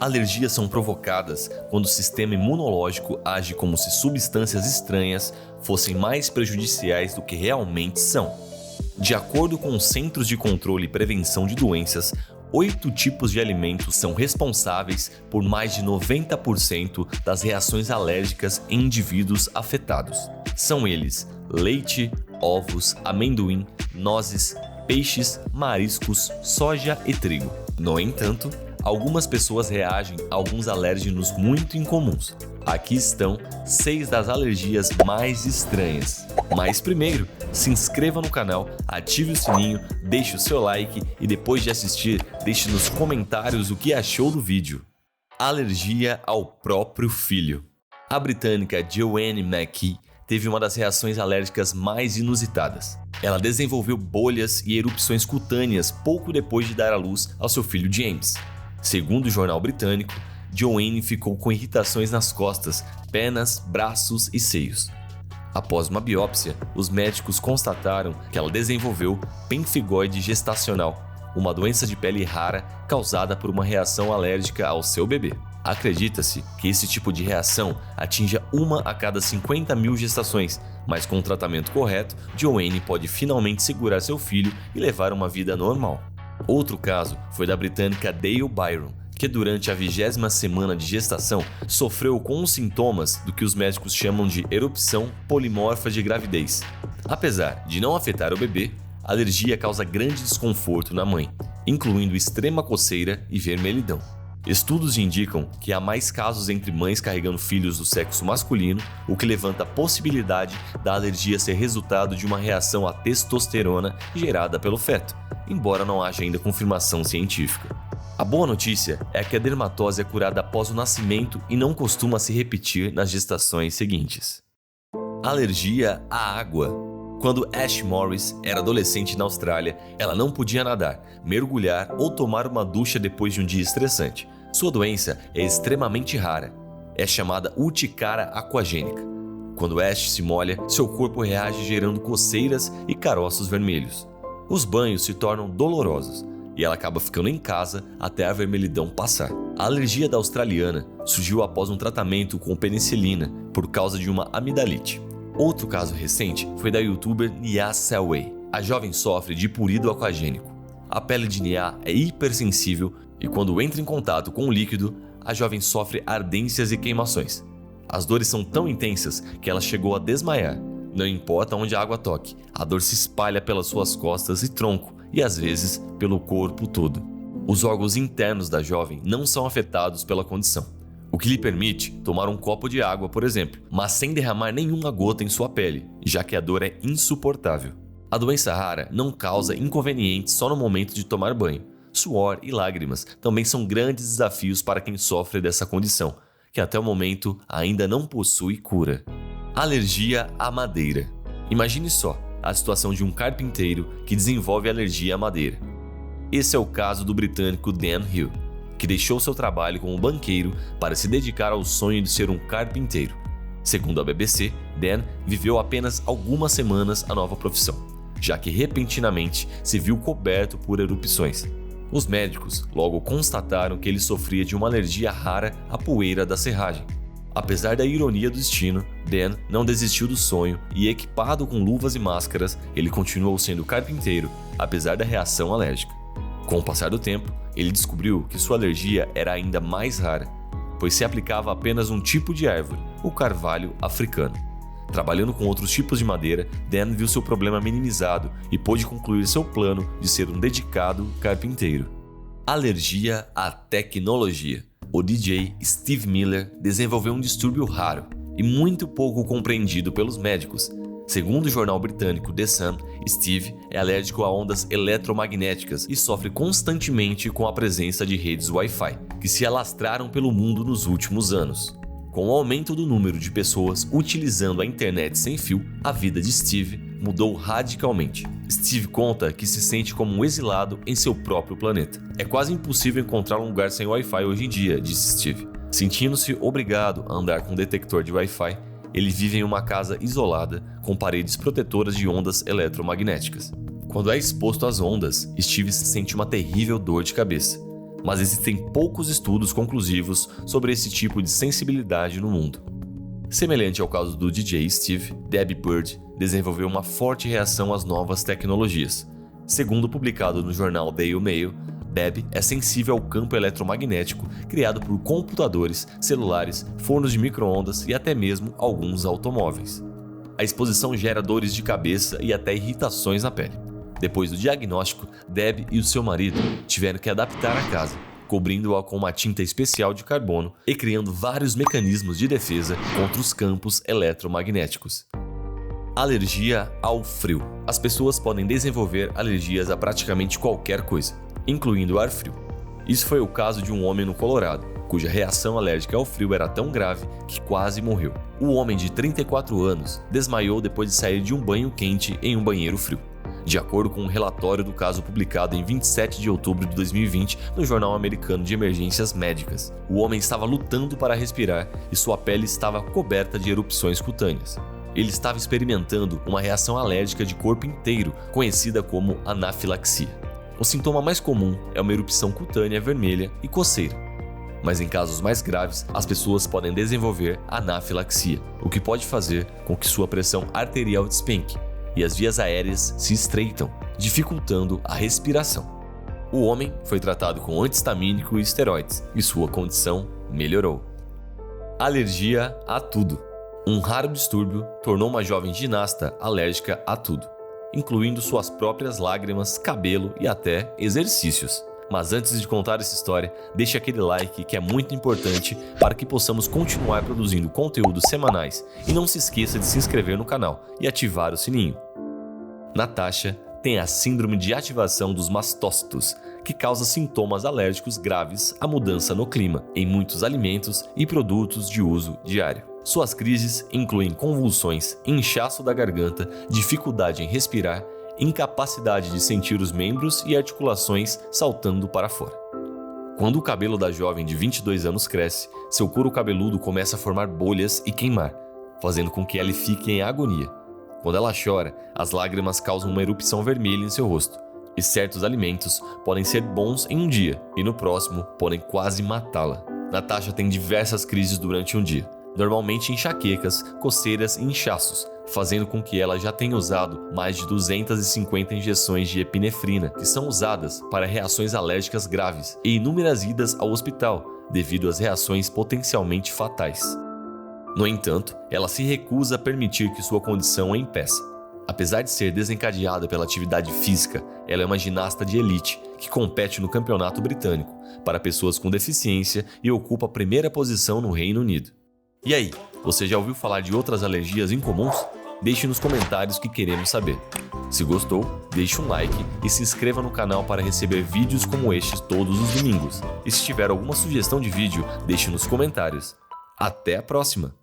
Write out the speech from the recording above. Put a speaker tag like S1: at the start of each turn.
S1: Alergias são provocadas quando o sistema imunológico age como se substâncias estranhas fossem mais prejudiciais do que realmente são. De acordo com os Centros de Controle e Prevenção de Doenças, 8 tipos de alimentos são responsáveis por mais de 90% das reações alérgicas em indivíduos afetados. São eles: leite, ovos, amendoim, nozes, peixes, mariscos, soja e trigo. No entanto, algumas pessoas reagem a alguns alérgenos muito incomuns. Aqui estão 6 das alergias mais estranhas. Mas primeiro, se inscreva no canal, ative o sininho, deixe o seu like e depois de assistir, deixe nos comentários o que achou do vídeo. Alergia ao próprio filho. A britânica Joanne McKee teve uma das reações alérgicas mais inusitadas. Ela desenvolveu bolhas e erupções cutâneas pouco depois de dar à luz ao seu filho James. Segundo o jornal britânico, Joanne ficou com irritações nas costas, pernas, braços e seios. Após uma biópsia, os médicos constataram que ela desenvolveu pemphigoide gestacional, uma doença de pele rara causada por uma reação alérgica ao seu bebê. Acredita-se que esse tipo de reação atinja 1 a cada 50 mil gestações, mas com o tratamento correto, Joanne pode finalmente segurar seu filho e levar uma vida normal. Outro caso foi da britânica Dale Byron, que durante a 20ª semana de gestação sofreu com os sintomas do que os médicos chamam de erupção polimorfa de gravidez. Apesar de não afetar o bebê, a alergia causa grande desconforto na mãe, incluindo extrema coceira e vermelhidão. Estudos indicam que há mais casos entre mães carregando filhos do sexo masculino, o que levanta a possibilidade da alergia ser resultado de uma reação à testosterona gerada pelo feto, embora não haja ainda confirmação científica. A boa notícia é que a dermatose é curada após o nascimento e não costuma se repetir nas gestações seguintes. Alergia à água. Quando Ash Morris era adolescente na Austrália, ela não podia nadar, mergulhar ou tomar uma ducha depois de um dia estressante. Sua doença é extremamente rara. É chamada urticária aquagênica. Quando Ash se molha, seu corpo reage gerando coceiras e caroços vermelhos. Os banhos se tornam dolorosos e ela acaba ficando em casa até a vermelhidão passar. A alergia da australiana surgiu após um tratamento com penicilina por causa de uma amidalite. Outro caso recente foi da youtuber Nia Selway. A jovem sofre de purido aquagênico. A pele de Nia é hipersensível e quando entra em contato com o líquido, a jovem sofre ardências e queimações. As dores são tão intensas que ela chegou a desmaiar. Não importa onde a água toque, a dor se espalha pelas suas costas e tronco e às vezes pelo corpo todo. Os órgãos internos da jovem não são afetados pela condição, o que lhe permite tomar um copo de água, por exemplo, mas sem derramar nenhuma gota em sua pele, já que a dor é insuportável. A doença rara não causa inconvenientes só no momento de tomar banho. Suor e lágrimas também são grandes desafios para quem sofre dessa condição, que até o momento ainda não possui cura. Alergia à madeira. Imagine só a situação de um carpinteiro que desenvolve alergia à madeira. Esse é o caso do britânico Dan Hill, que deixou seu trabalho como banqueiro para se dedicar ao sonho de ser um carpinteiro. Segundo a BBC, Dan viveu apenas algumas semanas a nova profissão, já que repentinamente se viu coberto por erupções. Os médicos logo constataram que ele sofria de uma alergia rara à poeira da serragem. Apesar da ironia do destino, Dan não desistiu do sonho e, equipado com luvas e máscaras, ele continuou sendo carpinteiro, apesar da reação alérgica. Com o passar do tempo, ele descobriu que sua alergia era ainda mais rara, pois se aplicava a apenas um tipo de árvore, o carvalho africano. Trabalhando com outros tipos de madeira, Dan viu seu problema minimizado e pôde concluir seu plano de ser um dedicado carpinteiro. Alergia à tecnologia. O DJ Steve Miller desenvolveu um distúrbio raro e muito pouco compreendido pelos médicos. Segundo o jornal britânico The Sun, Steve é alérgico a ondas eletromagnéticas e sofre constantemente com a presença de redes Wi-Fi, que se alastraram pelo mundo nos últimos anos. Com o aumento do número de pessoas utilizando a internet sem fio, a vida de Steve mudou radicalmente. Steve conta que se sente como um exilado em seu próprio planeta. É quase impossível encontrar um lugar sem Wi-Fi hoje em dia, disse Steve. Sentindo-se obrigado a andar com um detector de Wi-Fi, ele vive em uma casa isolada com paredes protetoras de ondas eletromagnéticas. Quando é exposto às ondas, Steve sente uma terrível dor de cabeça. mas existem poucos estudos conclusivos sobre esse tipo de sensibilidade no mundo. Semelhante ao caso do DJ Steve, Debbie Bird desenvolveu uma forte reação às novas tecnologias. Segundo publicado no jornal Daily Mail, Debbie é sensível ao campo eletromagnético criado por computadores, celulares, fornos de micro-ondas e até mesmo alguns automóveis. A exposição gera dores de cabeça e até irritações na pele. Depois do diagnóstico, Debbie e o seu marido tiveram que adaptar a casa, cobrindo-a com uma tinta especial de carbono e criando vários mecanismos de defesa contra os campos eletromagnéticos. Alergia ao frio. As pessoas podem desenvolver alergias a praticamente qualquer coisa, incluindo ar frio. Isso foi o caso de um homem no Colorado, cuja reação alérgica ao frio era tão grave que quase morreu. O homem de 34 anos desmaiou depois de sair de um banho quente em um banheiro frio. De acordo com um relatório do caso publicado em 27 de outubro de 2020 no Jornal Americano de Emergências Médicas, o homem estava lutando para respirar e sua pele estava coberta de erupções cutâneas. Ele estava experimentando uma reação alérgica de corpo inteiro, conhecida como anafilaxia. O sintoma mais comum é uma erupção cutânea vermelha e coceira. Mas em casos mais graves, as pessoas podem desenvolver anafilaxia, o que pode fazer com que sua pressão arterial despenque e as vias aéreas se estreitam, dificultando a respiração. O homem foi tratado com anti-histamínico e esteroides e sua condição melhorou. Alergia a tudo. Um raro distúrbio tornou uma jovem ginasta alérgica a tudo, incluindo suas próprias lágrimas, cabelo e até exercícios. Mas antes de contar essa história, deixe aquele like que é muito importante para que possamos continuar produzindo conteúdos semanais e não se esqueça de se inscrever no canal e ativar o sininho. Natasha tem a síndrome de ativação dos mastócitos, que causa sintomas alérgicos graves à mudança no clima em muitos alimentos e produtos de uso diário. Suas crises incluem convulsões, inchaço da garganta, dificuldade em respirar, incapacidade de sentir os membros e articulações saltando para fora. Quando o cabelo da jovem de 22 anos cresce, seu couro cabeludo começa a formar bolhas e queimar, fazendo com que ela fique em agonia. Quando ela chora, as lágrimas causam uma erupção vermelha em seu rosto, e certos alimentos podem ser bons em um dia e no próximo podem quase matá-la. Natasha tem diversas crises durante um dia, normalmente enxaquecas, coceiras e inchaços, fazendo com que ela já tenha usado mais de 250 injeções de epinefrina, que são usadas para reações alérgicas graves, e inúmeras idas ao hospital, devido às reações potencialmente fatais. No entanto, ela se recusa a permitir que sua condição a impeça. Apesar de ser desencadeada pela atividade física, ela é uma ginasta de elite que compete no Campeonato Britânico para pessoas com deficiência e ocupa a primeira posição no Reino Unido. E aí, você já ouviu falar de outras alergias incomuns? Deixe nos comentários que queremos saber. Se gostou, deixe um like e se inscreva no canal para receber vídeos como estes todos os domingos. E se tiver alguma sugestão de vídeo, deixe nos comentários. Até a próxima!